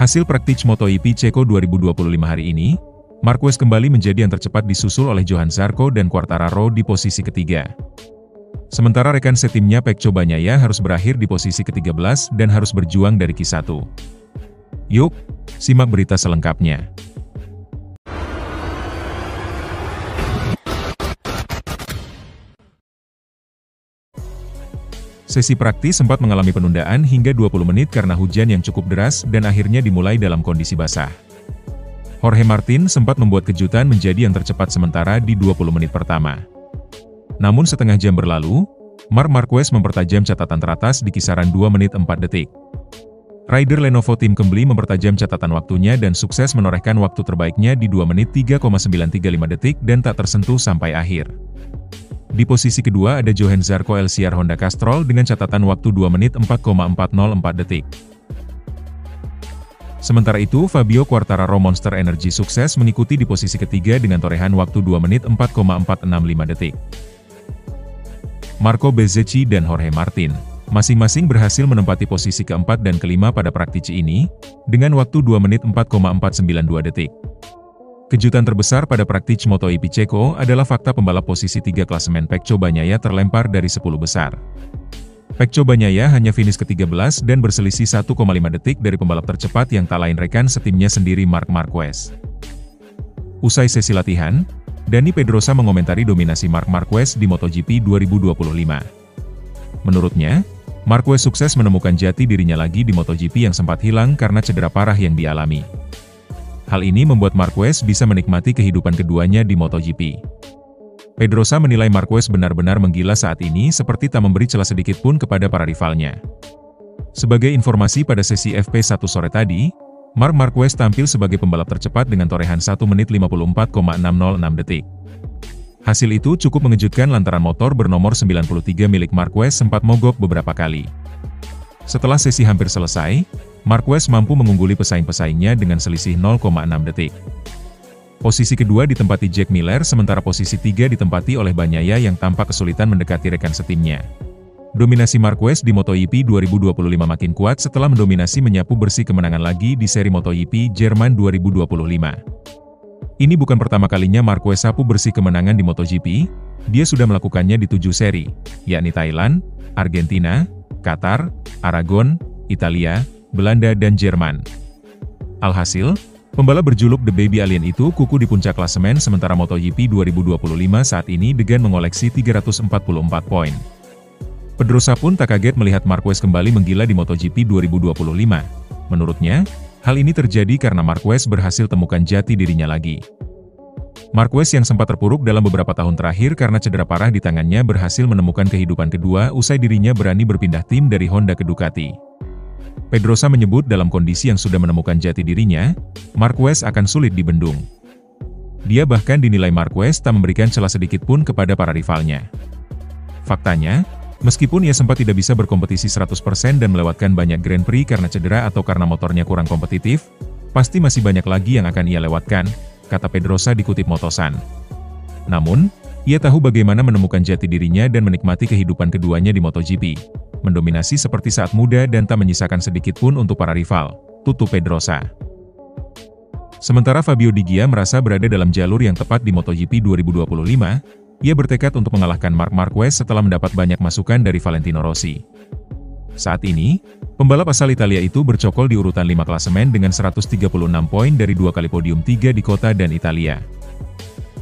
Hasil praktik MotoGP Ceko 2025 hari ini, Marquez kembali menjadi yang tercepat disusul oleh Johan Zarco dan Quartararo di posisi ketiga. Sementara rekan setimnya Pecco Bagnaia harus berakhir di posisi ke-13 dan harus berjuang dari Q1. Yuk, simak berita selengkapnya. Sesi praktis sempat mengalami penundaan hingga 20 menit karena hujan yang cukup deras dan akhirnya dimulai dalam kondisi basah. Jorge Martin sempat membuat kejutan menjadi yang tercepat sementara di 20 menit pertama. Namun setengah jam berlalu, Marc Marquez mempertajam catatan teratas di kisaran 2 menit 4 detik. Rider Lenovo Team Kembli mempertajam catatan waktunya dan sukses menorehkan waktu terbaiknya di 2 menit 3,935 detik dan tak tersentuh sampai akhir. Di posisi kedua ada Johan Zarco LCR Honda Castrol dengan catatan waktu 2 menit 4,404 detik. Sementara itu, Fabio Quartararo Monster Energy sukses mengikuti di posisi ketiga dengan torehan waktu 2 menit 4,465 detik. Marco Bezzecchi dan Jorge Martin masing-masing berhasil menempati posisi keempat dan kelima pada praktik ini, dengan waktu 2 menit 4,492 detik. Kejutan terbesar pada praktik MotoGP Ceko adalah fakta pembalap posisi 3 klasemen Pecco Bagnaia terlempar dari 10 besar. Pecco Bagnaia hanya finish ke-13 dan berselisih 1,5 detik dari pembalap tercepat yang tak lain rekan setimnya sendiri Marc Marquez. Usai sesi latihan, Dani Pedrosa mengomentari dominasi Marc Marquez di MotoGP 2025. Menurutnya, Marquez sukses menemukan jati dirinya lagi di MotoGP yang sempat hilang karena cedera parah yang dialami. Hal ini membuat Marquez bisa menikmati kehidupan keduanya di MotoGP. Pedrosa menilai Marquez benar-benar menggila saat ini seperti tak memberi celah sedikit pun kepada para rivalnya. Sebagai informasi pada sesi FP1 sore tadi, Marc Marquez tampil sebagai pembalap tercepat dengan torehan 1 menit 54,606 detik. Hasil itu cukup mengejutkan lantaran motor bernomor 93 milik Marquez sempat mogok beberapa kali. Setelah sesi hampir selesai, Marquez mampu mengungguli pesaing-pesaingnya dengan selisih 0,6 detik. Posisi kedua ditempati Jack Miller sementara posisi tiga ditempati oleh Bagnaia yang tampak kesulitan mendekati rekan setimnya. Dominasi Marquez di MotoGP 2025 makin kuat setelah mendominasi menyapu bersih kemenangan lagi di seri MotoGP Jerman 2025. Ini bukan pertama kalinya Marquez sapu bersih kemenangan di MotoGP, dia sudah melakukannya di 7 seri, yakni Thailand, Argentina, Qatar, Aragon, Italia, Belanda dan Jerman. Alhasil, pembalap berjuluk The Baby Alien itu kuku di puncak klasemen sementara MotoGP 2025 saat ini dengan mengoleksi 344 poin. Pedrosa pun tak kaget melihat Marquez kembali menggila di MotoGP 2025. Menurutnya, hal ini terjadi karena Marquez berhasil temukan jati dirinya lagi. Marquez yang sempat terpuruk dalam beberapa tahun terakhir karena cedera parah di tangannya berhasil menemukan kehidupan kedua usai dirinya berani berpindah tim dari Honda ke Ducati. Pedrosa menyebut dalam kondisi yang sudah menemukan jati dirinya, Marquez akan sulit dibendung. Dia bahkan dinilai Marquez tak memberikan celah sedikit pun kepada para rivalnya. Faktanya, meskipun ia sempat tidak bisa berkompetisi 100% dan melewatkan banyak Grand Prix karena cedera atau karena motornya kurang kompetitif, pasti masih banyak lagi yang akan ia lewatkan, kata Pedrosa dikutip Motosan. Namun, ia tahu bagaimana menemukan jati dirinya dan menikmati kehidupan keduanya di MotoGP. Mendominasi seperti saat muda dan tak menyisakan sedikit pun untuk para rival, tutup Pedrosa. Sementara Fabio Di Gia merasa berada dalam jalur yang tepat di MotoGP 2025, ia bertekad untuk mengalahkan Marc Marquez setelah mendapat banyak masukan dari Valentino Rossi. Saat ini, pembalap asal Italia itu bercokol di urutan 5 klasemen dengan 136 poin dari 2 kali podium 3 di kota dan Italia.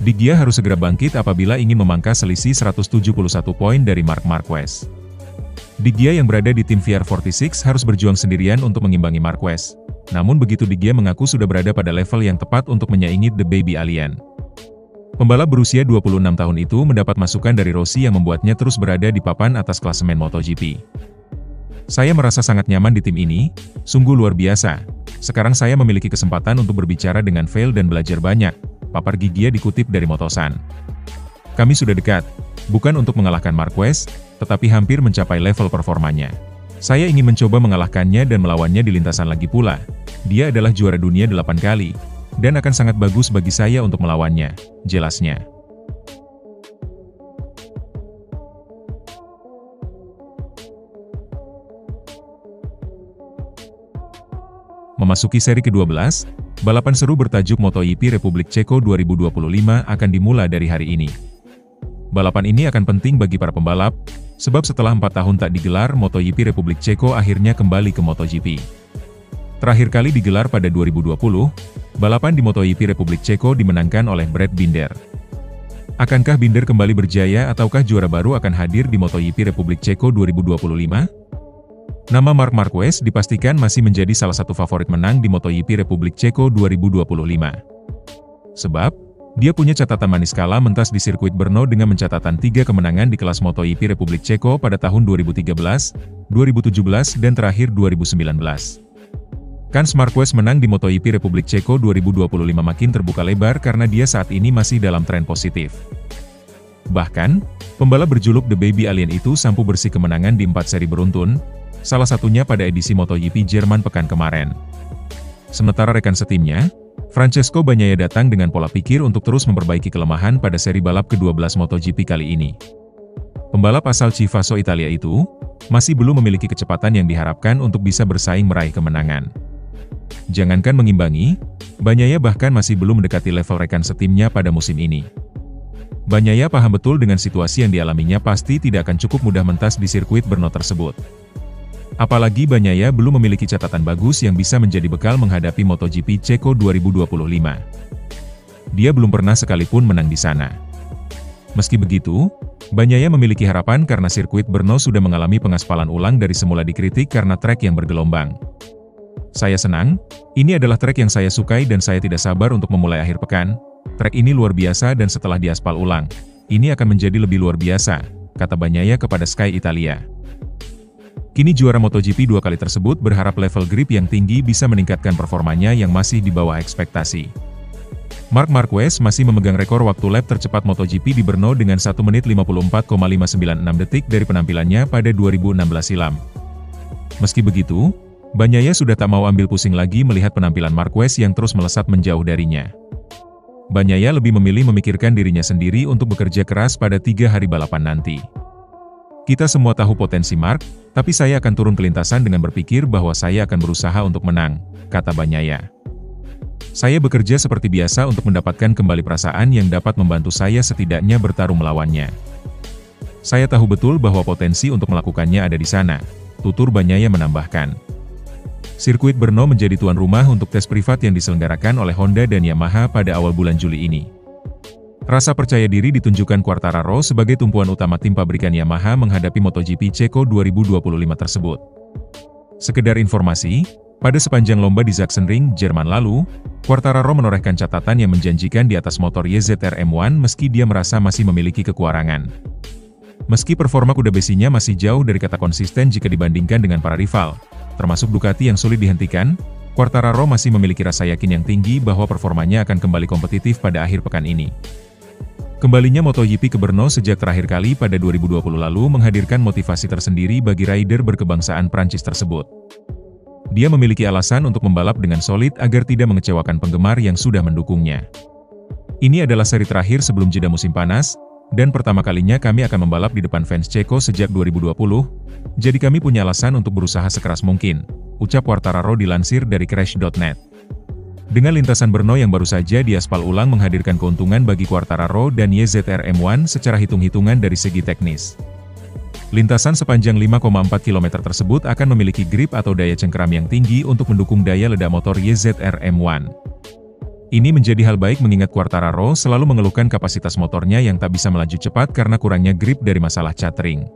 Di Gia harus segera bangkit apabila ingin memangkas selisih 171 poin dari Marc Marquez. Di Gia yang berada di tim VR46 harus berjuang sendirian untuk mengimbangi Marquez. Namun begitu Di Gia mengaku sudah berada pada level yang tepat untuk menyaingi The Baby Alien. Pembalap berusia 26 tahun itu mendapat masukan dari Rossi yang membuatnya terus berada di papan atas klasemen MotoGP. Saya merasa sangat nyaman di tim ini, sungguh luar biasa. Sekarang saya memiliki kesempatan untuk berbicara dengan Vail dan belajar banyak, papar Di Gia dikutip dari Motosan. Kami sudah dekat, bukan untuk mengalahkan Marquez, tetapi hampir mencapai level performanya. Saya ingin mencoba mengalahkannya dan melawannya di lintasan lagi pula. Dia adalah juara dunia 8 kali, dan akan sangat bagus bagi saya untuk melawannya, jelasnya. Memasuki seri ke-12, balapan seru bertajuk MotoGP Republik Ceko 2025 akan dimulai dari hari ini. Balapan ini akan penting bagi para pembalap, sebab setelah 4 tahun tak digelar, MotoGP Republik Ceko akhirnya kembali ke MotoGP. Terakhir kali digelar pada 2020, balapan di MotoGP Republik Ceko dimenangkan oleh Brad Binder. Akankah Binder kembali berjaya ataukah juara baru akan hadir di MotoGP Republik Ceko 2025? Nama Marc Marquez dipastikan masih menjadi salah satu favorit menang di MotoGP Republik Ceko 2025. Sebab, dia punya catatan manis kala mentas di sirkuit Brno dengan mencatatkan 3 kemenangan di kelas MotoGP Republik Ceko pada tahun 2013, 2017 dan terakhir 2019. Kans Marquez menang di MotoGP Republik Ceko 2025 makin terbuka lebar karena dia saat ini masih dalam tren positif. Bahkan, pembalap berjuluk The Baby Alien itu sampu bersih kemenangan di 4 seri beruntun, salah satunya pada edisi MotoGP Jerman pekan kemarin. Sementara rekan setimnya, Francesco Bagnaia datang dengan pola pikir untuk terus memperbaiki kelemahan pada seri balap ke-12 MotoGP kali ini. Pembalap asal Chivasso Italia itu, masih belum memiliki kecepatan yang diharapkan untuk bisa bersaing meraih kemenangan. Jangankan mengimbangi, Bagnaia bahkan masih belum mendekati level rekan setimnya pada musim ini. Bagnaia paham betul dengan situasi yang dialaminya pasti tidak akan cukup mudah mentas di sirkuit Brno tersebut. Apalagi Bagnaia belum memiliki catatan bagus yang bisa menjadi bekal menghadapi MotoGP Ceko 2025. Dia belum pernah sekalipun menang di sana. Meski begitu, Bagnaia memiliki harapan karena sirkuit Brno sudah mengalami pengaspalan ulang dari semula dikritik karena trek yang bergelombang. Saya senang, ini adalah trek yang saya sukai dan saya tidak sabar untuk memulai akhir pekan. Trek ini luar biasa dan setelah diaspal ulang, ini akan menjadi lebih luar biasa, kata Bagnaia kepada Sky Italia. Kini juara MotoGP 2 kali tersebut berharap level grip yang tinggi bisa meningkatkan performanya yang masih di bawah ekspektasi. Marc Marquez masih memegang rekor waktu lap tercepat MotoGP di Brno dengan 1 menit 54,596 detik dari penampilannya pada 2016 silam. Meski begitu, Bagnaia sudah tak mau ambil pusing lagi melihat penampilan Marquez yang terus melesat menjauh darinya. Bagnaia lebih memilih memikirkan dirinya sendiri untuk bekerja keras pada 3 hari balapan nanti. Kita semua tahu potensi Marc, tapi saya akan turun ke lintasan dengan berpikir bahwa saya akan berusaha untuk menang, kata Bagnaia. Saya bekerja seperti biasa untuk mendapatkan kembali perasaan yang dapat membantu saya setidaknya bertarung melawannya. Saya tahu betul bahwa potensi untuk melakukannya ada di sana, tutur Bagnaia menambahkan. Sirkuit Brno menjadi tuan rumah untuk tes privat yang diselenggarakan oleh Honda dan Yamaha pada awal bulan Juli ini. Rasa percaya diri ditunjukkan Quartararo sebagai tumpuan utama tim pabrikan Yamaha menghadapi MotoGP Ceko 2025 tersebut. Sekedar informasi, pada sepanjang lomba di Sachsenring, Jerman lalu, Quartararo menorehkan catatan yang menjanjikan di atas motor YZR M1 meski dia merasa masih memiliki kekurangan. Meski performa kuda besinya masih jauh dari kata konsisten jika dibandingkan dengan para rival, termasuk Ducati yang sulit dihentikan, Quartararo masih memiliki rasa yakin yang tinggi bahwa performanya akan kembali kompetitif pada akhir pekan ini. Kembalinya MotoGP ke Brno sejak terakhir kali pada 2020 lalu menghadirkan motivasi tersendiri bagi rider berkebangsaan Prancis tersebut. Dia memiliki alasan untuk membalap dengan solid agar tidak mengecewakan penggemar yang sudah mendukungnya. Ini adalah seri terakhir sebelum jeda musim panas, dan pertama kalinya kami akan membalap di depan fans Ceko sejak 2020, jadi kami punya alasan untuk berusaha sekeras mungkin, ucap Quartararo dilansir dari Crash.net. Dengan lintasan Brno yang baru saja diaspal ulang menghadirkan keuntungan bagi Quartararo dan YZR M1 secara hitung-hitungan dari segi teknis. Lintasan sepanjang 5,4 km tersebut akan memiliki grip atau daya cengkeram yang tinggi untuk mendukung daya ledak motor YZR M1. Ini menjadi hal baik mengingat Quartararo selalu mengeluhkan kapasitas motornya yang tak bisa melaju cepat karena kurangnya grip dari masalah catering.